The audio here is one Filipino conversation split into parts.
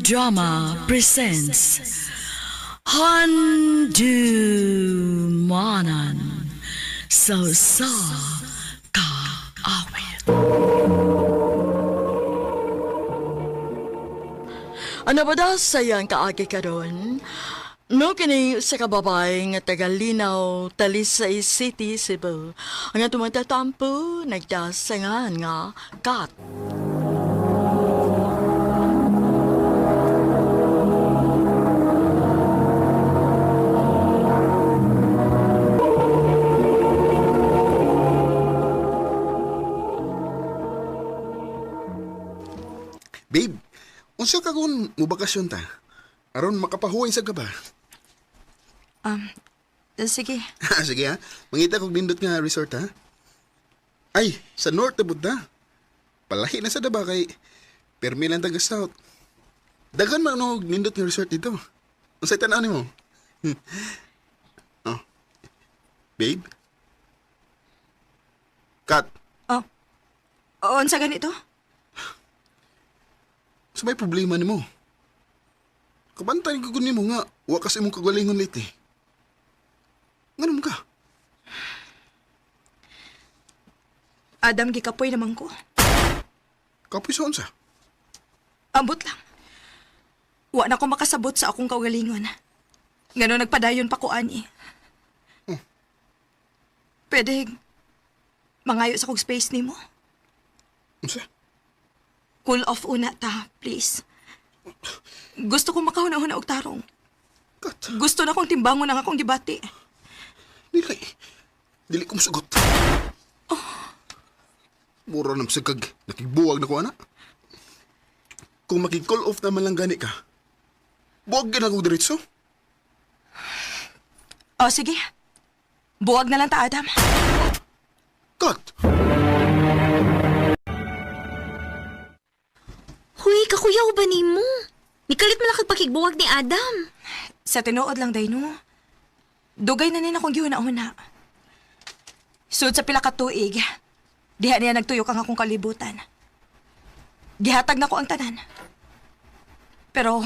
Drama presents Handumanan So Ka Awit. Ano ba daw sayang kaagi karon? No kini sa kababay nga taga Linaw, Talisay City, Cebu. Ang atong magtatampo, nagdasangan nga Kat. Babe, unsa ka kung mubakasyon ta? Aron makapahuway sa gaba. Sige. Sige ha, mangita kong nindot nga resort ha. Ay, sa north na budda. Palahi na sa daba kay permi lang taga south. Dagan man og nindot nga resort dito. Unsay tan-aw nimo? Oh. Babe? Kat, Unsa ganito? sa may problema nimo? Kabantay ko nimo nga wa kasi imong kagalingon lately. Nganong ka? Adam, gikapoy naman ko. Kapoy sa unsa? Ambot lang. Wa na ko makasabot sa akong kaugalingon. Ngano nagpadayon pa ko ani. Pwede mangayo sa kong space nimo. Unsa? Cool off una ta, please. Gusto ko makahuna-huna og tarong. Kat, Gusto na kong timbangon ang akong gibati. Dili ko masugot. Mura nam sagkag nakigbuwag na ko ana. Kung makig-call off naman lang gani ka, buwag ka na kong diretso. Sige. Buwag na lang ta, Adam. Kat! Huy, kakuyaw ba ni mo? Mikalit mo lang kagpakigbuwag ni Adam. Sa tinuod lang, Dayno. Dugay na nina akong gihuna-huna. Sud sa pila ka tuig, diha niya nagtuyok ang akong kalibutan. Gihatag na ko ang tanan. Pero,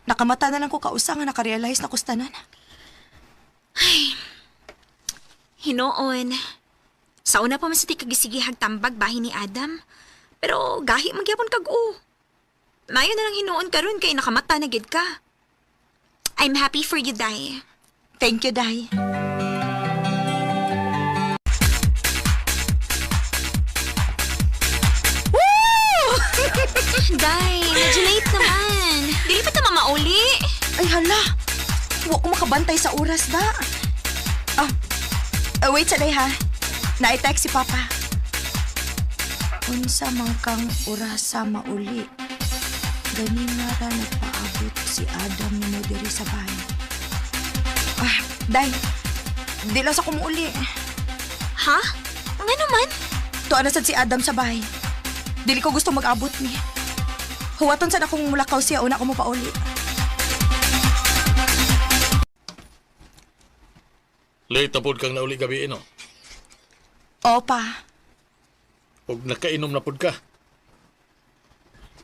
nakamata na lang ko kausa nga nakarealize na kustanan. Hinoon. Sa una pa man sa ti kagisigihag tambag bahin ni Adam. Pero gahi magyapon kag-o. Mayo na lang hinoon karon kay nakamata na gid ka. I'm happy for you, Day. Thank you, Day. Day, medyo late naman. Dili pa ta mamauli. Ay, hala. Huwag ko makabantay sa oras ba? Wait sa day, ha? Na-text si Papa. Unsa man kang orasa mauli. Ganina ra nagpaabot si Adam ni mo diri sa bahay. Day. Di lang sa kumuuli. Ha? Nga naman? Tuwa na sad si Adam sa bahay. Dili ko gusto mag-abot ni. Huwaton sad akong mulakaw siya una ko mo pauli. Late na pod kang nauli gabi, no? Opa. Huwag nakainom na pod ka.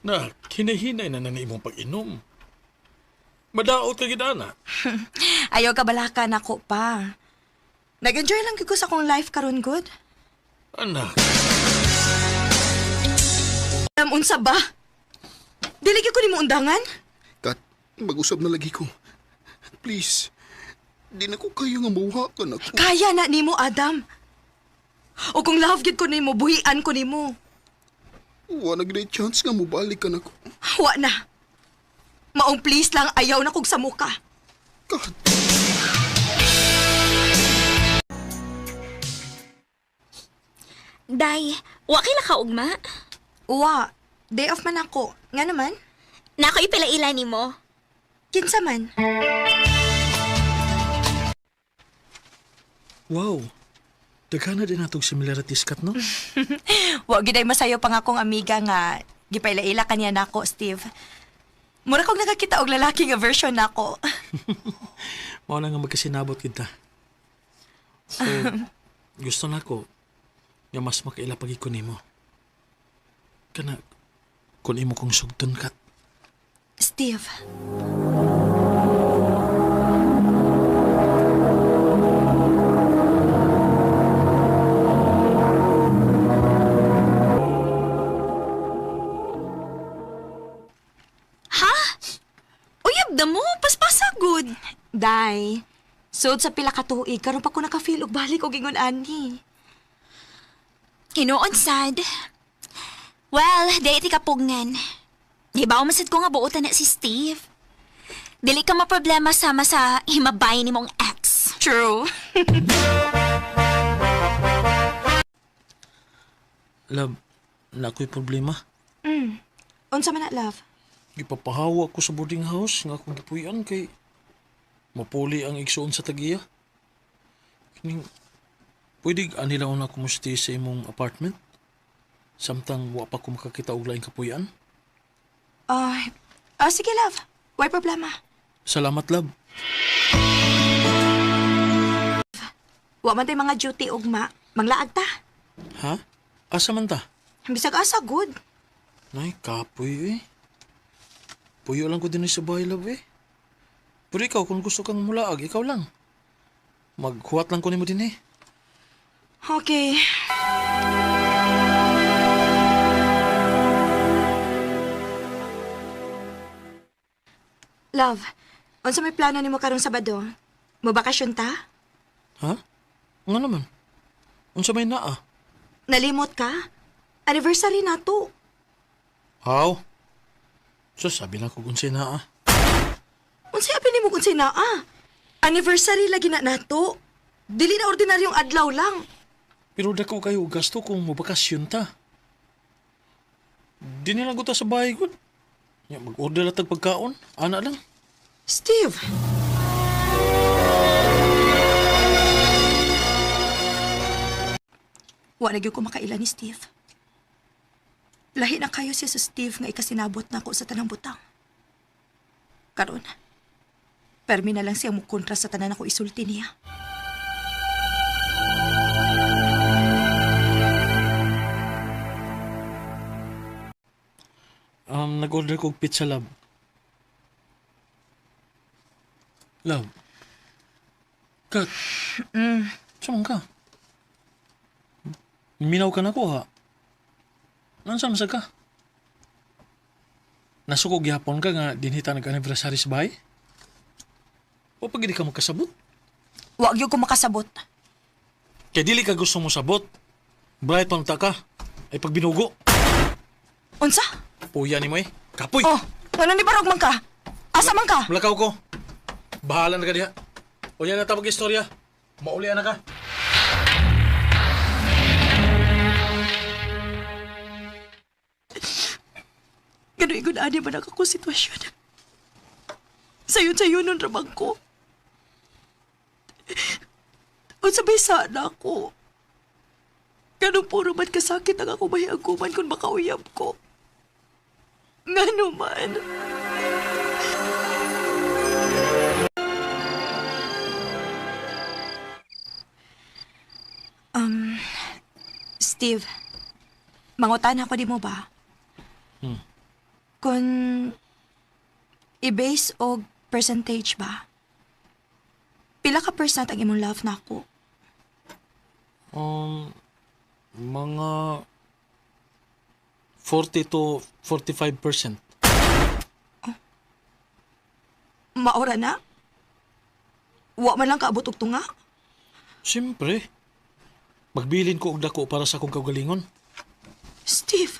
Na, hinahinay na imong pag-inom. Madaot ka gidana. Ayaw ka balaka na ko pa. Nag-enjoy lang ko sa akong life karon good. Anak, Unsa ba? Dili ko ni mo undangan? Kat, mag-usap na lagi ko. Please, di na ko kayo nga mauha ka na ko. Kaya na nimo, Adam. O kung love gid ko nimo, buhian ko nimo. Wa na gid chance nga mubalik ka na ko. Wa na. Maong please lang ayaw na kog sa muka. Kat, Day, wa kay lakaugma? Wa, day off man ako. Nga naman? Nako ipalaila ni mo. Kinsa man? wow. Daghana din natong similarities kat, no? Wa gid ay masayo pang akong amiga nga gipailaila kaniya nako, Steve. Mura kong nakakita og lalaki nga version nako. Mao na nga magkasinabot kita. So, gusto na ko nga mas makaila pagikon nimo. Kana kun imo kong sugton kat. Steve. Ha? Uyab na mo, paspasagod. Day, sud sa pila ka tuig, karon pa ko naka-feel og balik og ingon ani. Hinoon sad. Well, dahil ti kapungan. Di ba umasad ko nga buotan na si Steve? Dili ka maproblema sama sa himabay ni mong ex. True. Love, na ako'y problema. Unsa man na, love? Ipapahawa ko sa boarding house nga akong gipuy-an kay mapuli ang igsuon sa tagiya. Kining pwede anila una ko musti sa imong apartment? Samtang wa pa ko makakita og laing kapuy-an. Sige, love. Why problema? Salamat, love. Wa man tay mga duty ugma. Manglaag ta. Ha? Asa man ta? Bisag asa, good. Nay, kapoy eh. Puyo lang ko din sa bahay, love eh. Pero ikaw, kung gusto kang mulaag, ikaw lang. Maghuwat lang ko nimo din eh. Okay. Love, unsa may plano nimo karong Sabado? Mobakasyon ta? Ha? Nga naman. Unsa may naa? Nalimot ka? Anniversary na to. How? So, sabi na ko kung sinaa. Unsay apil nimo kung sinaa? Anniversary lagi na nato. Dili na ordinaryong adlaw lang. Pero dako kayo gasto kung mabakasyon ta. Di nilang ko ta sa bahay ko. Ya, mag-order lang tag pagkaon. Ana lang. Steve! Wa na gyud ko makaila ni Steve. Lahi na kayo siya sa Steve nga ikasinabot na ko sa tanang butang. Karon, permi na lang siya mo kontra sa tanan ako isulti niya. Nag-order ko og pizza, love. Love. Kat. Saan ka? Minaw ka na ko, ha? Nansam sa ka? Nasukog yapon ka nga dinhita nag-anniversary sa bahay? O pag hindi ka makasabot? Wa gyud ko makasabot. Kaya dili ka gusto mo sabot. Bright pang ka. Ay pag binugo. Unsa? Puya ni mo eh. Kapoy! Oh, ano ni barog man ka? Asa man ka? Mulakaw ko. Bahala na ka diha. O yan na tabag istorya. Maulian na ka. Gano'y igod ani ba na ako sitwasyon? Sayon nun ramang ko. O sabay sana ako. Ganong puro man kasakit ang ako mahiaguman kung makauyab ko. Nga naman. Steve, mangutan ako di mo ba? Kung i-base o percentage ba? Pila ka percent ang imong love na ako? Mga 40 to 45%. Maura na? Wa man lang kaabot og tunga? Siyempre. Magbilin ko og dako para sa akong kaugalingon. Steve,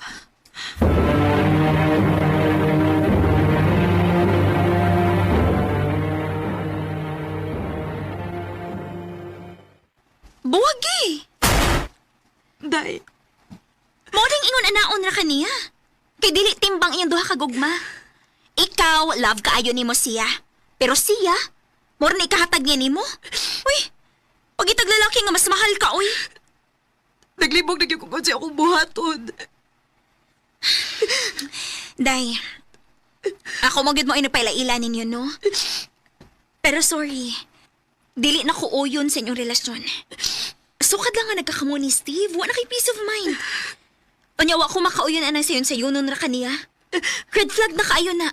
Buwagi! day, Mauling ingon anaon ra kaniya. Kay dili timbang iyang duha ka gugma. Ikaw, love kaayo nimo siya. Pero siya, more na ikahatag niya nimo. Uy, pag itag lalaki nga mas mahal ka, uy. naglibog na gyud ko kung siya akong buhaton. Day, ako magid mo inupaila-ila ninyo, no? Pero sorry, dili na ko uyon sa inyong relasyon. Sukad lang nga nagkakamo ni Steve, wala kay peace of mind. Onyawa ko makauyon anang sayon sa yunon ra kaniya. Red flag na kaayo na.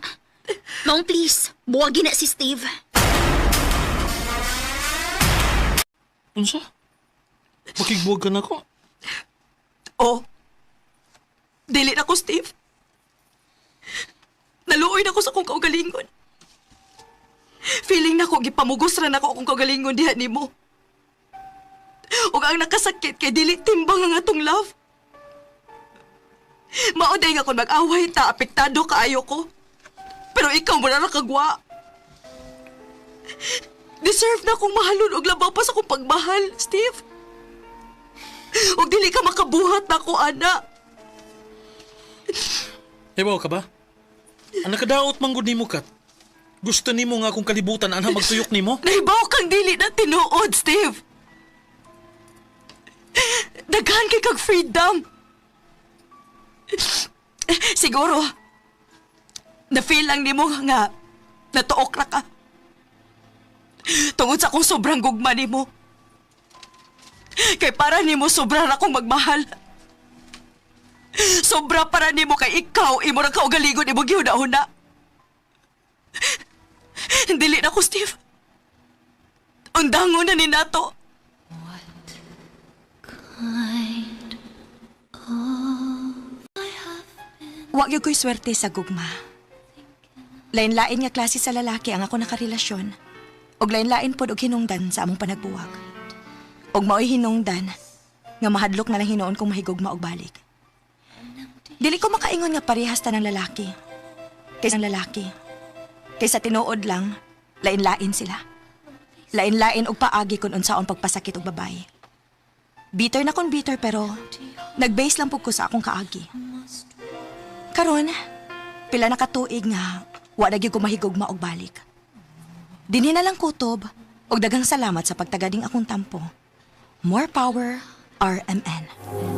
Maong please, buwagi na si Steve. Unsa? Makigbuwag ka na ko? Oh, dili na ko, Steve. Naluoy na ko sa akong kaugalingon. Feeling na ko, gipamugos ra na ko akong kaugalingon diha nimo. Ug ang nakasakit kay dili timbang ang atong love. Mauday nga kung mag-away ta, apektado kaayo ko. Pero ikaw mo na nakagwa. Deserve na akong mahalon og labaw pa sa akong pagmahal, Steve. Og dili ka makabuhat na ako, ana. Ebaw ka ba? Ang nakadaot manggod nimo Kat. Gusto nimo nga akong kalibutan anha magtuyok nimo? Nahibaw kang dili na tinuod, Steve. Daghan kay kag freedom. Siguro, na-feel lang nimo nga natuok ra ka. Tungod sa akong sobrang gugma nimo. Kay para nimo sobra ra akong magmahal. Sobra para nimo kay ikaw imo ra kaugalingon imo gihuna-huna. Dili na ko, Steve. Undangon na ni nato. Wag yung ko'y swerte sa gugma. Lain-lain nga klase sa lalaki ang ako nakarelasyon. Og lain-lain pod og hinungdan sa among panagbuwag. Og mao'y hinungdan nga mahadlok na lang hinuon kong mahigugma og balik. Dili ko makaingon nga parehas ta ng lalaki. Kaysa tinuod lang, lain-lain sila. Lain-lain og paagi kun unsaon pagpasakit og babae. Bitter na kon bitter pero nag-base lang pug ko sa akong kaagi. Karon, pila na katuig nga wa na gyud ko mahigugma og balik. Dinhi na lang kutob og daghang salamat sa pagtagading akong tampo. More power, RMN.